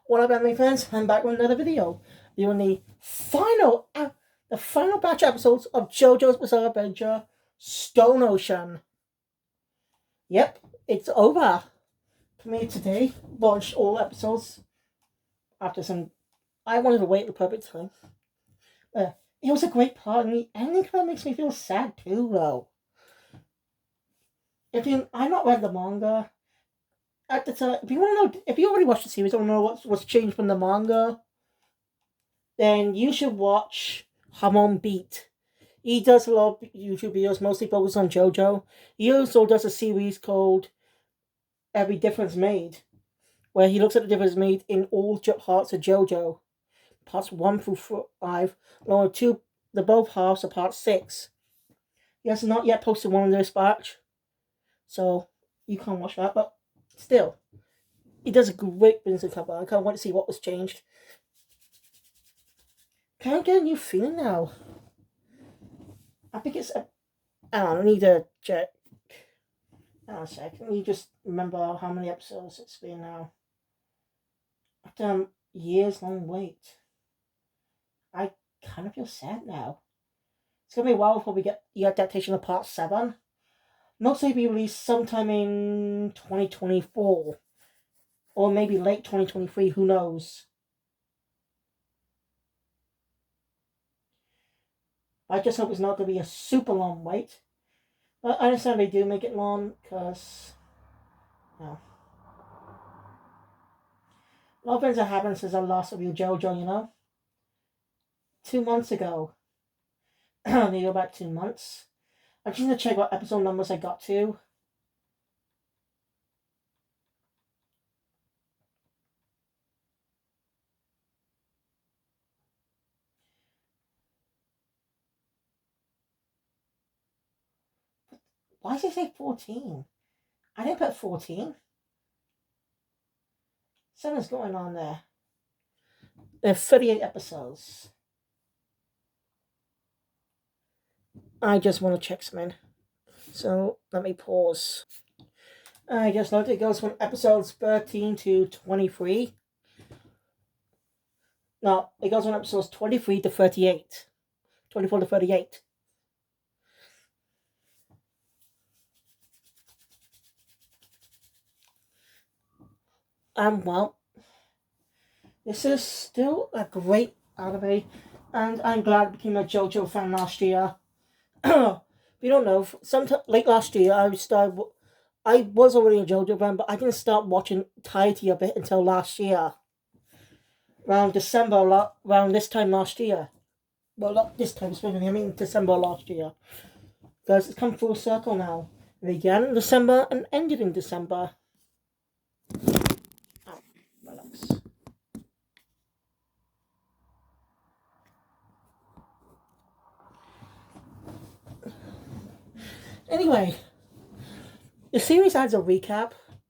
What up, anime fans? I'm back with another video. Doing the final batch episodes of JoJo's Bizarre Adventure, Stone Ocean. Yep, it's over. For me today, watched all episodes after some. I wanted to wait the perfect time. Uh, it was a great part, and the ending kind of makes me feel sad too, though. I've not read the manga at the time. If you want to know, if you already watched the series, don't know what's changed from the manga, then you should watch Hamon Beat. He does a lot of YouTube videos, mostly focused on JoJo. He also does a series called Every Difference Made, where he looks at the difference made in all parts of JoJo, parts 1 through 5, along with the both halves of part 6. He has not yet posted one of this batch, so you can't watch that, but still, he does a great business cover. I can't wait to see what was changed. Can I get a new feeling now? I think it's. I don't know, I need to check. Hang on a sec. Let me just remember how many episodes it's been now. After a years long wait. I kind of feel sad now. It's going to be a while before we get the adaptation of part 7. Most likely be released sometime in 2024. Or maybe late 2023, who knows. I just hope it's not going to be a super long wait. But I understand they do make it long, because... You a lot of things that happen since I last reviewed JoJo, 2 months ago. Maybe about 2 months. I just need to check what episode numbers I got to. Why does it say 14? I didn't put 14. Something's going on there. There are 38 episodes. I just want to check something. So let me pause. I just noted it goes from episodes 13 to 23. No, it goes from episodes 23 to 38. 24 to 38. Well, this is still a great anime, and I'm glad I became a JoJo fan last year. If you don't know, late last year I was already a JoJo fan, but I didn't start watching entirety of it until last year, around December, around this time last year. Well, not this time specifically. I mean December last year, because it's come full circle now. It began in December and ended in December. Oh, relax. Anyway, the series adds a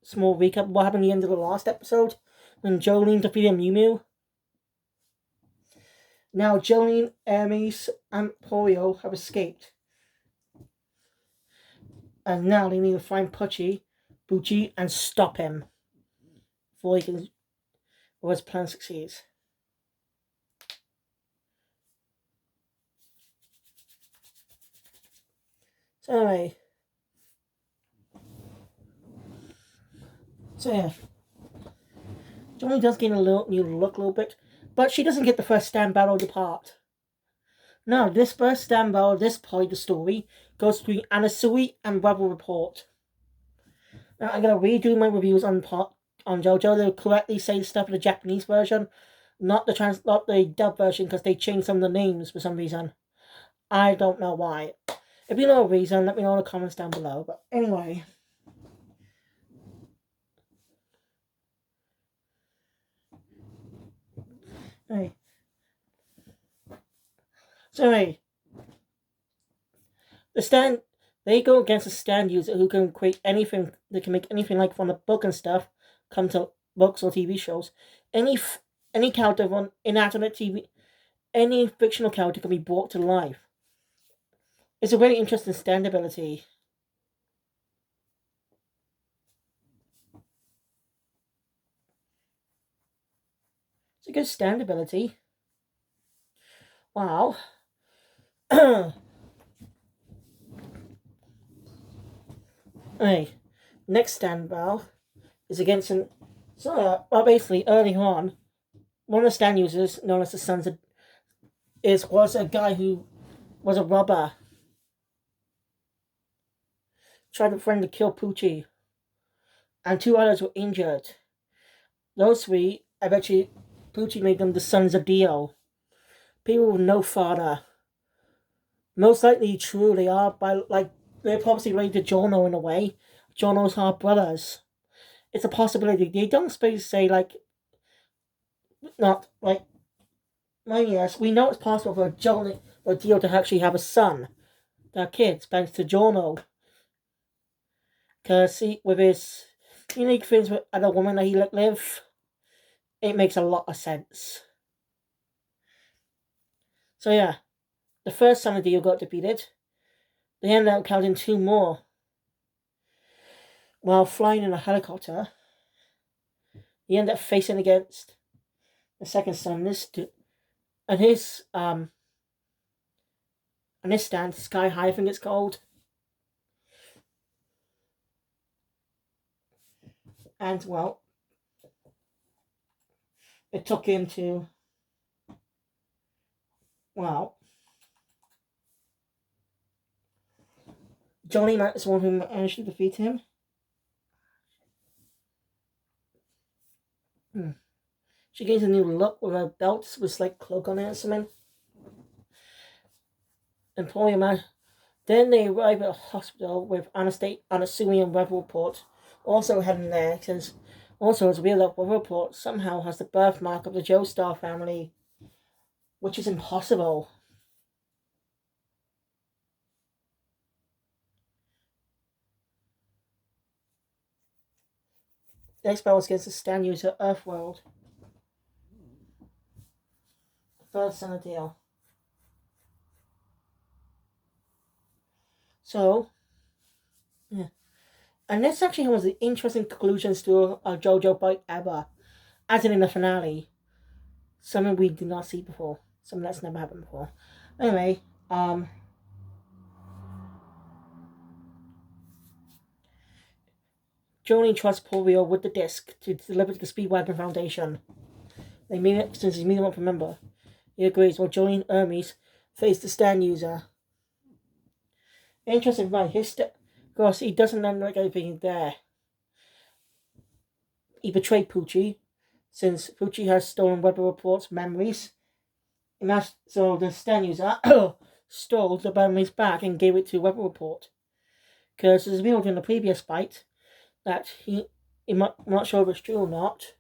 small recap of what happened at the end of the last episode when Jolene defeated Mew Mew. Now Jolene, Hermes, and Porio have escaped. And now they need to find Bucci, and stop him before his plan succeeds. So anyway. So yeah. Jolene does gain a new look a little bit, but she doesn't get the first stand battle of the part. No, this first stand battle, this part of the story, goes between Anasui and Rebel Report. Now I'm gonna redo my reviews on JoJo. They'll correctly say the stuff in the Japanese version, not the dub version, because they changed some of the names for some reason. I don't know why. If you know a reason, let me know in the comments down below. But anyway. Hey. So anyway. They go against a stand user who can create anything. They can make anything like from a book and stuff come to books or TV shows. Any character on inanimate TV, any fictional character can be brought to life. It's a very interesting stand ability. It's a good stand ability. Wow. Hey, next stand battle is against an. So, basically, early on, one of the stand users, known as the Sons of, was a guy who was a robber. Tried to friend to kill Poochie, and two others were injured. Those three, eventually, Poochie made them the Sons of Dio. People with no father. Most likely true, they are, they're probably related to Jono in a way. Jono's half brothers. It's a possibility. They don't say, not, yes, we know it's possible for Dio to actually have a son. Their kids, thanks to Jono. Because, with his unique things with other women that he let live, it makes a lot of sense. So, yeah, the first son of Dio got defeated. They ended up counting two more. While flying in a helicopter, he ended up facing against the second son. And his stand, Sky High, I think it's called. And well, it took him to Johnny Mac is the one who managed to defeat him. She gains a new look with her belt with cloak on it or something. And Polly man. Then they arrive at a hospital with Anasumi and Weather Report also heading there, because also it's revealed that Weather Report somehow has the birthmark of the Joestar family, which is impossible. Next battle is against the stand user Earthworld. First son of Deal. So, yeah. And this actually was the interesting conclusions to a JoJo fight ever, as in the finale. Something we did not see before. Something that's never happened before. Anyway, Jolene trusts Polio with the disc to deliver to the Speedwagon Foundation. They meet it since he's meeting up a member. He agrees while Jolene and Hermes face the stand user. Interesting, right? Of course, he doesn't end like everything there. He betrayed Poochie, since Poochie has stolen Weather Report's memories. So the stand user stole the memories back and gave it to Weather Report. Because it was revealed in the previous fight that I'm not sure if it's true or not,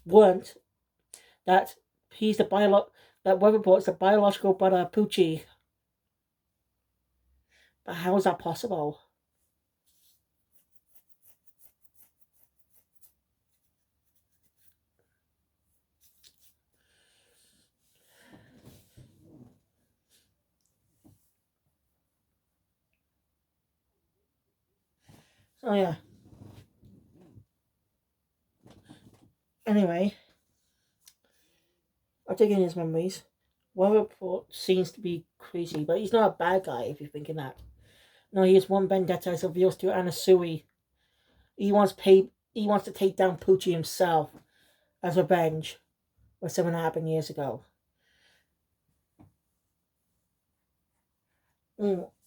weren't that he's the that Weather Report is the biological brother of Poochie. But how is that possible? So yeah. Anyway, I'm taking his memories. Weather Report seems to be crazy, but he's not a bad guy if you're thinking that. No, he has one vendetta as reveals to Anasui. He wants to take down Poochie himself as revenge for something that happened years ago.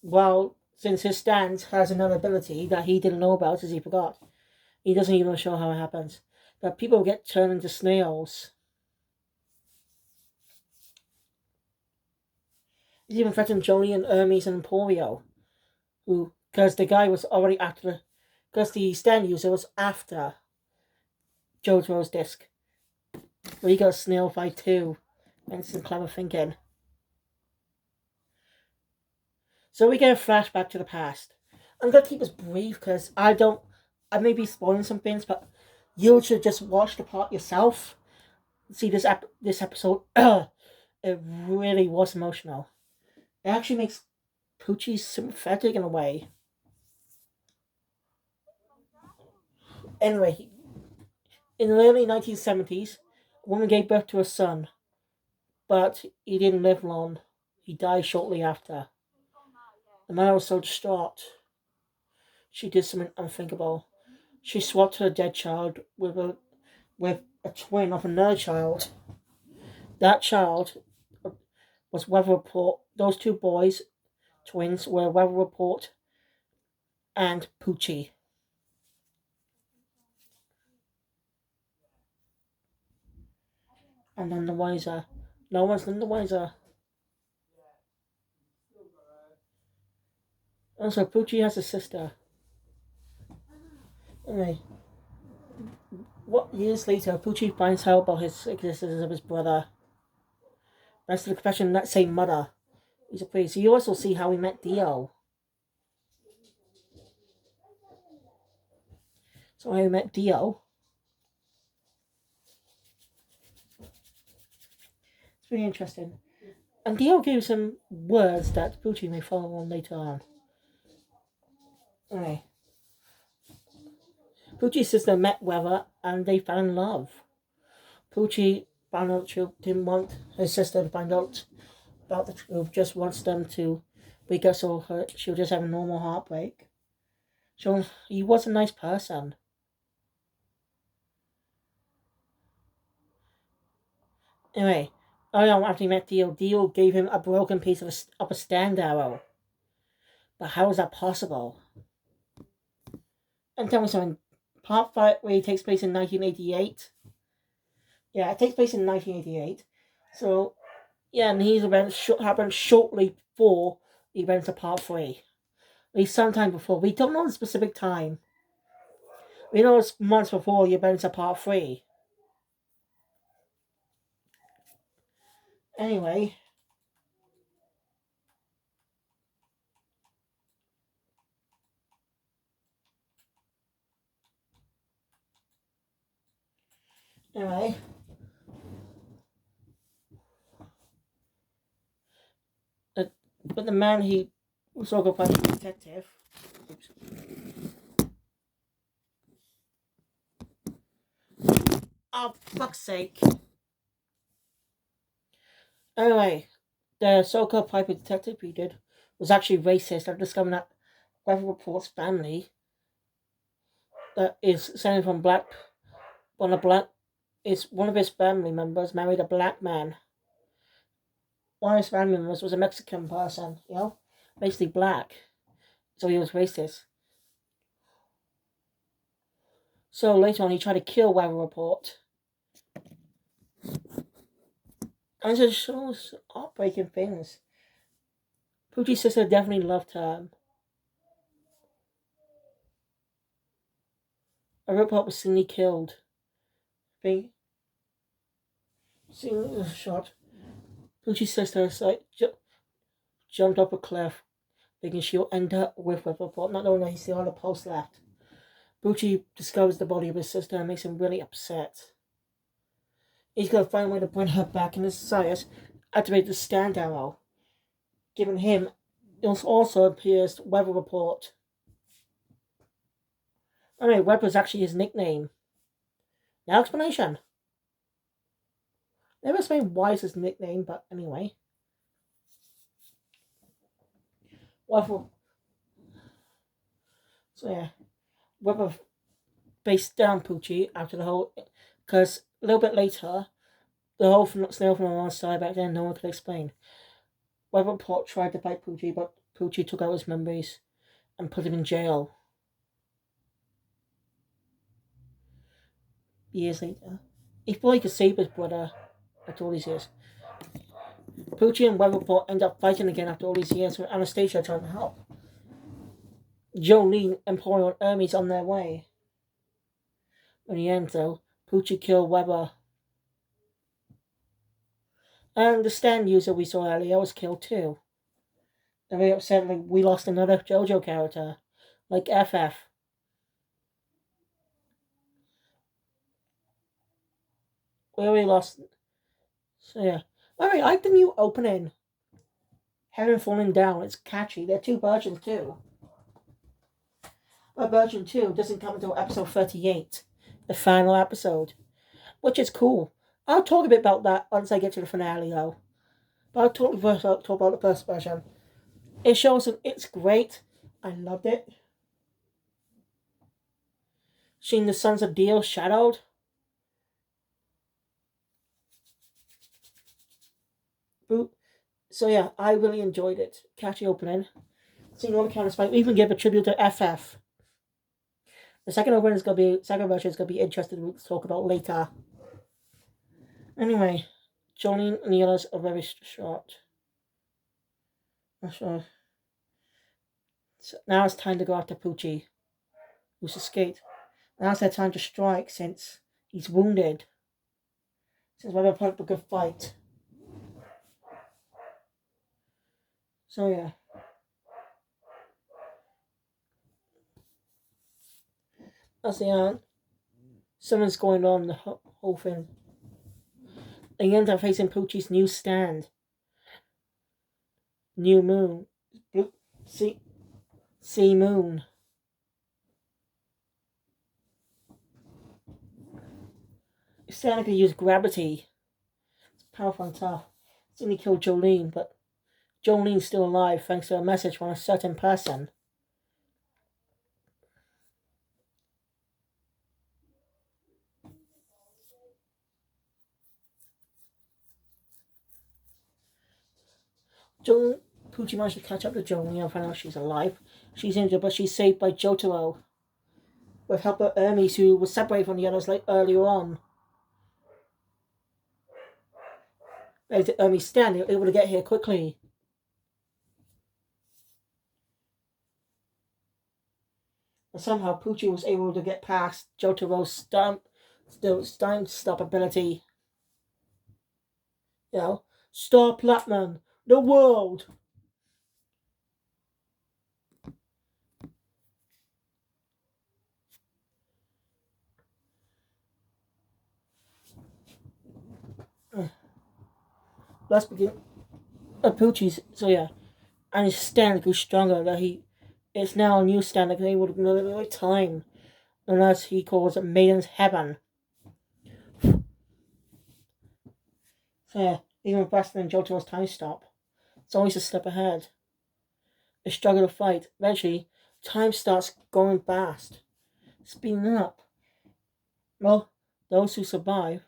Well, since his stand has another ability that he didn't know about as he forgot, he doesn't even show how it happens. But people get turned into snails. He's even threatened Joni and Hermes and Emporio, who, because the guy was already after, because the stand user was after JoJo's disc. But he got a snail fight too, and some clever thinking. So we get a flashback to the past. I'm gonna keep this brief because I may be spoiling some things, but you should just watch the part yourself. See this episode. It really was emotional. It actually makes Poochie sympathetic in a way. Anyway, in the early 1970s, woman gave birth to a son, but he didn't live long. He died shortly after. The mother was so distraught. She did something unthinkable. She swapped her dead child with a twin of another child. That child was Weather Report. Those two boys, twins, were Weather Report and Poochie. And none the wiser. No one's none the wiser. Also, Poochie has a sister. Anyway, what years later, Poochie finds out about his existence of his brother. Thanks to the confession of that same mother. He's a priest. You also see how he met Dio. So how he met Dio. It's really interesting. And Dio gives him words that Poochie may follow on later on. Anyway. Poochie's sister met Weather and they fell in love. Poochie found out she didn't want his sister to find out about the truth, just wants them to wake up so she'll just have a normal heartbreak. So he was a nice person. Anyway, after he met Dio, Dio gave him a broken piece of a stand arrow. But how is that possible? And tell me something. Part 5 where it takes place in 1988. Yeah, it takes place in 1988. So, yeah, and these events happened shortly before the events of Part 3. At least sometime before. We don't know the specific time. We know it's months before the events of Part 3. Anyway. But the man he was also by the detective. Oops. Oh, fuck's sake. Anyway, the so-called private detective he did was actually racist. I've discovered that Weather Report's family that is descended from black is one of his family members married a black man. One of his family members was a Mexican person, basically black. So he was racist. So later on he tried to kill Weather Report. And it just shows heartbreaking things. Poochie's sister definitely loved her. A report was suddenly killed. Seeing the shot, Poochie's sister jumped up a cliff, thinking she'll end up with Weather Report, not knowing that he still had a pulse left. Poochie discovers the body of his sister and makes him really upset. He's going to find a way to bring her back, and his desires activate the stand arrow, giving him also appears Weather Report. Anyway, Weather is actually his nickname. No explanation. Never explained why it's his nickname, but anyway. Weather. So yeah, Weather faced down Poochie after the whole, because a little bit later, the whole snail from the side back then, no one could explain. Weather Report tried to fight Poochie, but Poochie took out his memories and put him in jail. Years later, he thought he could save his brother after all these years. Poochie and Weather Report end up fighting again after all these years with Anastasia trying to help. Jolene and Paul and Hermes on their way. In the end, though, Poochie killed Weber. And the stand user we saw earlier was killed too. They're very upset like we lost another JoJo character, like FF. We already lost. So yeah. Alright, I like the new opening. Heaven Falling Down. It's catchy. There are two versions too. But version 2 doesn't come until episode 38, the final episode, which is cool. I'll talk a bit about that once I get to the finale, though. But I'll talk about the first version. It shows that it's great. I loved it. Seeing the Sons of Dio shadowed. So yeah, I really enjoyed it. Catchy opening. Seeing all the characters fight. We even give a tribute to FF. The second version is gonna be interesting to talk about later. Anyway, Jolene and the others are very short. So now it's time to go after Poochie, who's escaped. Now it's their time to strike since he's wounded. Since we're put up a good fight. So yeah. That's the end. Something's going on in the whole thing. They end up facing Poochie's new stand. New moon. Sea moon. It's stand can use gravity. It's powerful and tough. It's only killed Jolene, but Jolene's still alive thanks to a message from a certain person. Poochie managed to catch up to Jolene and find out she's alive. She's injured, but she's saved by Jotaro. With help of Hermes, who was separated from the others earlier on. Thanks to Hermes' stand, they were able to get here quickly. And somehow Poochie was able to get past Jotaro's stop ability. You know, Star Platinum, the world. Let's begin. Poochie's, so yeah, and his stand grew stronger. It's now a new stand that can able to go time, and as he calls it, Maiden's Heaven. So yeah, even faster than Jotaro's time stop. It's always a step ahead. They struggle to fight. Eventually, time starts going fast, speeding up. Well, those who survive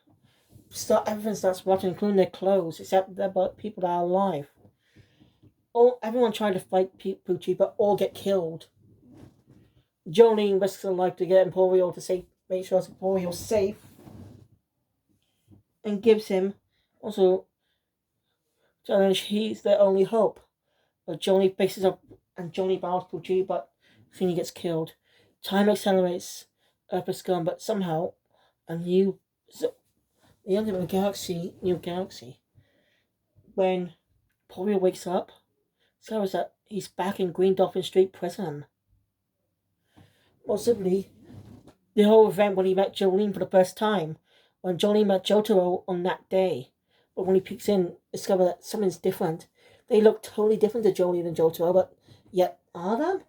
everything starts rotting, including their clothes, except the people that are alive. Everyone tried to fight Poochie, but all get killed. Jolene risks her life to get Emporio to make sure Emporio's safe, and gives him also challenge. He's their only hope. But Jolene faces up, and Jolene battles Poochie, but Fini gets killed. Time accelerates. Earth is gone, but somehow the end of the new galaxy. When Emporio wakes up, discovers that he's back in Green Dolphin Street prison. Well, simply, the whole event when he met Jolene for the first time, when Jolene met Jotaro on that day. But when he peeks in, discover that something's different. They look totally different to Jolene and Jotaro, but yet are them?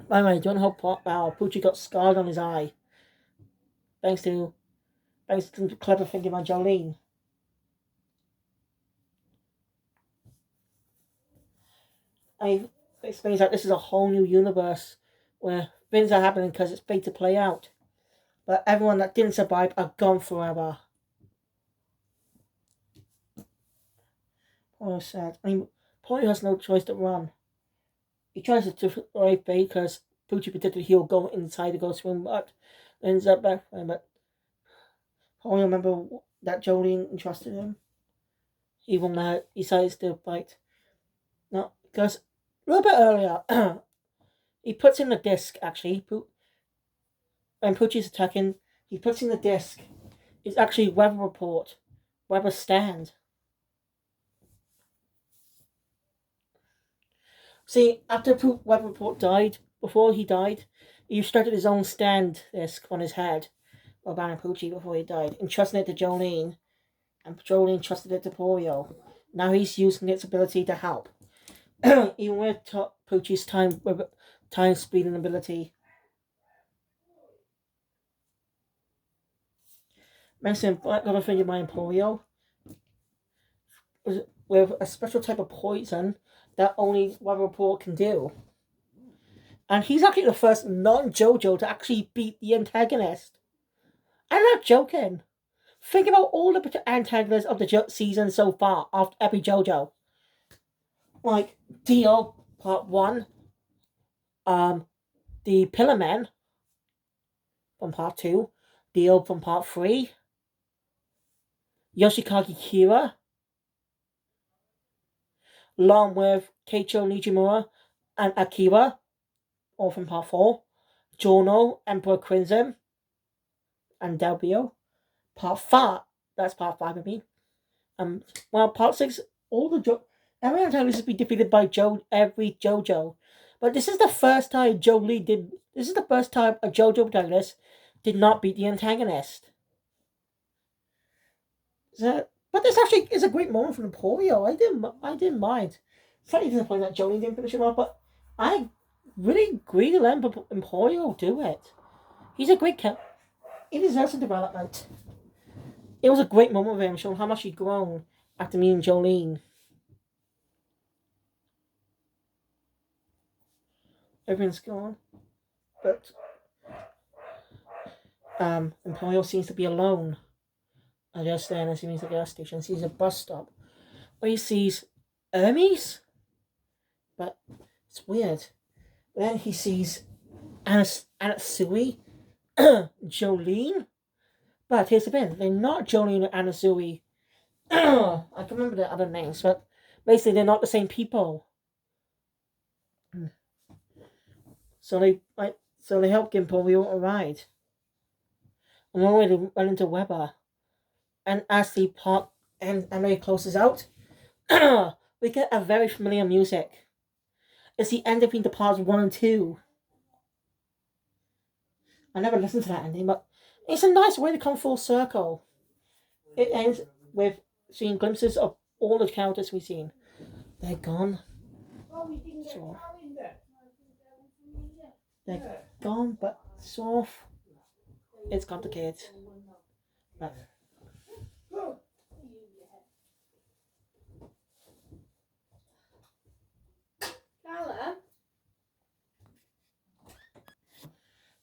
By the way, don't know how Poochie got scarred on his eye. Thanks to clever thinking by Jolene. I explains that this is a whole new universe where things are happening because it's fate to play out. But everyone that didn't survive are gone forever. Poor sad. Polly has no choice to run. He tries to destroy fate because Poochie predicted he'll go inside to go swim, but ends up back. But Polly remember that Jolene entrusted him. Even now, he decides to fight. No, because a little bit earlier, he puts in the disc, actually. When Poochie's attacking, he puts in the disc. It's actually weather report. Weather stand. See, after weather report died, before he died, he started his own stand disc on his head. Or banning Poochie before he died, entrusting it to Jolene. And Jolene trusted it to Porio. Now he's using its ability to help. Even with Poochie's time speed and ability. mentioned another thing in my Emporio with a special type of poison that only one report can do. And he's actually the first non-JoJo to actually beat the antagonist. I'm not joking. Think about all the antagonists of the season so far of every JoJo. Like Dio Part 1, the Pillar Man from Part 2, Dio from Part 3, Yoshikage Kira, along with Keicho Nijimura and Akira, all from Part 4, Jono, Emperor Crimson, and Delbio. Part 5, that's Part 5 of me. Well, Part 6, all the every antagonist has been defeated by every JoJo. But this is the first time this is the first time a JoJo protagonist did not beat the antagonist. But this actually is a great moment for Emporio. I didn't mind. Slightly disappointed that Jolene didn't finish him off, but I really agree to let Emporio do it. He's a great cat. He deserves some development. It was a great moment with him, showing how much he'd grown after meeting Jolene. Everyone's gone. But Emporio seems to be alone. I just then as he meets the gas station, sees a bus stop where he sees Hermes. But it's weird. Then he sees Anasui, Jolene. But here's the thing, they're not Jolene and Anasui. I can remember their other names, but basically they're not the same people. So they help Emporio a ride. And one way they run into Weber. And as the part and anime closes out, we get a very familiar music. It's the end between the parts 1 and 2. I never listened to that ending, but it's a nice way to come full circle. It ends with seeing glimpses of all the characters we've seen. They're gone. So, they're gone, but sort of. It's complicated. But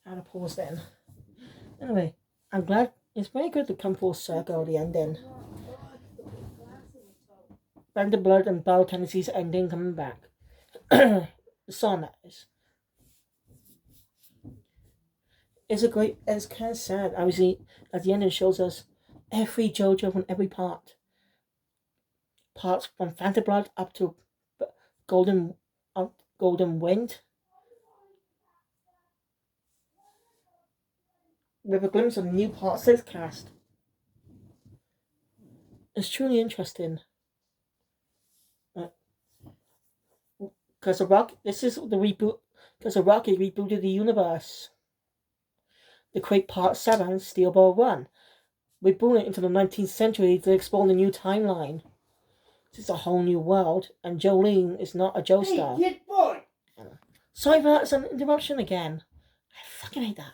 I had to pause then. Anyway, I'm glad it's very good to come full circle at the ending. Bend the Blood and Battle Tendencies ending coming back. The song that is. It's kind of sad. Obviously, at the end it shows us every JoJo from every part. Parts from Phantom Blood up to Golden Wind. With a glimpse of the new Part 6 cast. It's truly interesting. Because this is the reboot. Because the Rocket rebooted the universe. To create Part 7, Steel Ball Run. Rebooting it into the 19th century to explore the new timeline. It's a whole new world, and Jolene is not a Joestar. Hey, kid boy! Sorry for that, it's an interruption again. I fucking hate that.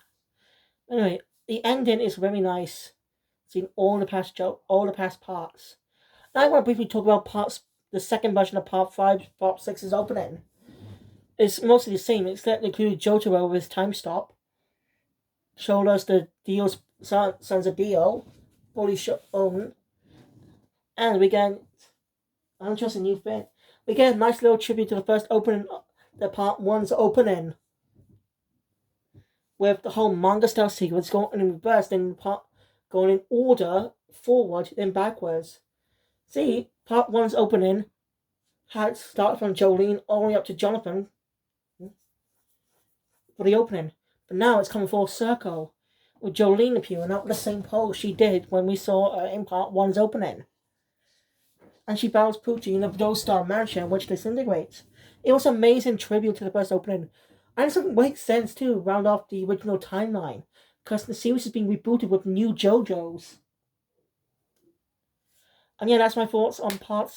Anyway, the ending is very nice. Seeing all the past parts. Now I want to briefly talk about the second version of Part 5, Part 6's opening. It's mostly the same, except it included Jotaro with his time stop. Showed us the Dio's sons of Dio, fully shown. And we get an interesting new thing. We get a nice little tribute to the first opening, the Part 1's opening. With the whole manga style sequence going in reverse, then going in order, forward, then backwards. See, Part 1's opening had started from Jolene all the way up to Jonathan for the opening. But now it's coming full circle, with Jolene appearing out with the same pose she did when we saw her in Part 1's opening. And she battles Poochie in the Joestar mansion, which disintegrates. It was an amazing tribute to the first opening. And it doesn't make sense, too, round off the original timeline, because the series is being rebooted with new JoJo's. And yeah, that's my thoughts on Part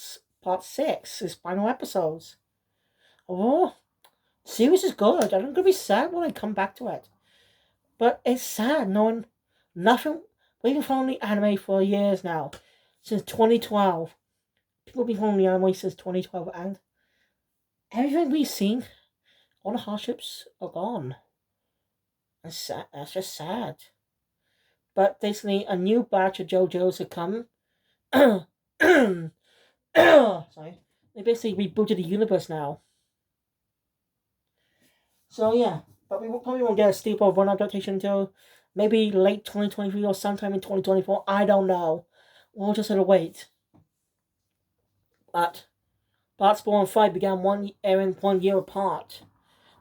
6, its final episodes. Oh, the series is good, and I'm going to be sad when I come back to it. But it's sad knowing nothing We've been following the anime for years now, since 2012. People have been following the anime since 2012, and everything we've seen, all the hardships are gone. That's sad. That's just sad. But basically, a new batch of JoJo's have come. Sorry. They basically rebooted the universe now. So yeah, but we probably won't get a Steeple Run adaptation until maybe late 2023 or sometime in 2024. I don't know. We'll just have to wait. But Parts 4 and 5 began airing 1 year apart.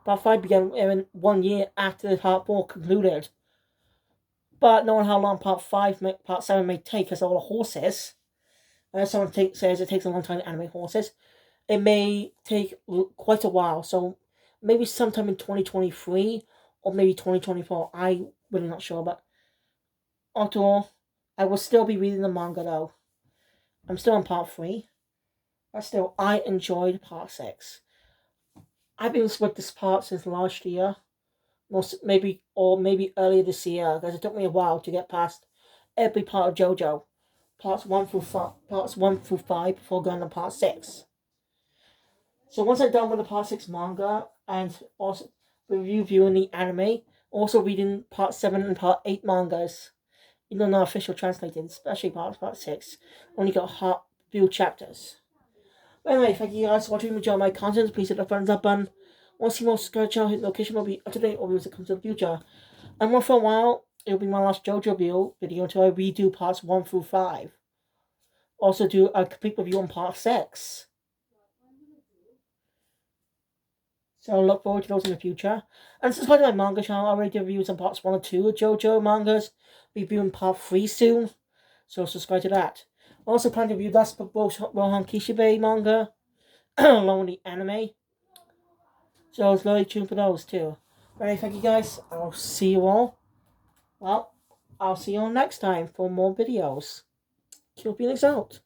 Part 5 began airing 1 year after Part 4 concluded. But knowing how long Part 7 may take, as all the horses, as someone says it takes a long time to animate horses, it may take quite a while. So maybe sometime in 2023 or maybe 2024. I'm really not sure, but after all, I will still be reading the manga though. I'm still on part 3, but still, I enjoyed part 6. I've been with this part since last year, maybe earlier this year, because it took me a while to get past every part of JoJo, parts 1 through 5 before going to part 6. So once I'm done with the part 6 manga and also reviewing the anime, also reading part 7 and part 8 mangas, even though not official translated, especially part 6, only got a few chapters. But anyway, thank you guys for watching. If you enjoy my content, please hit the thumbs up button. Want to see more subscribe channel, hit the notification will be up to date or videos that comes in the future. And for a while, it'll be my last JoJo video until I redo parts 1 through 5. Also do a complete review on part 6. So I look forward to those in the future. And subscribe to my manga channel. I already did reviews on parts 1 and 2 of JoJo mangas. Reviewing part 3 soon. So subscribe to that. I also plan to review Last Rohan Kishibe manga. Along with the anime. So I was very tuned for those too. Alright, thank you guys. I'll see you all. Well, I'll see you all next time for more videos. Kill Phoenix out.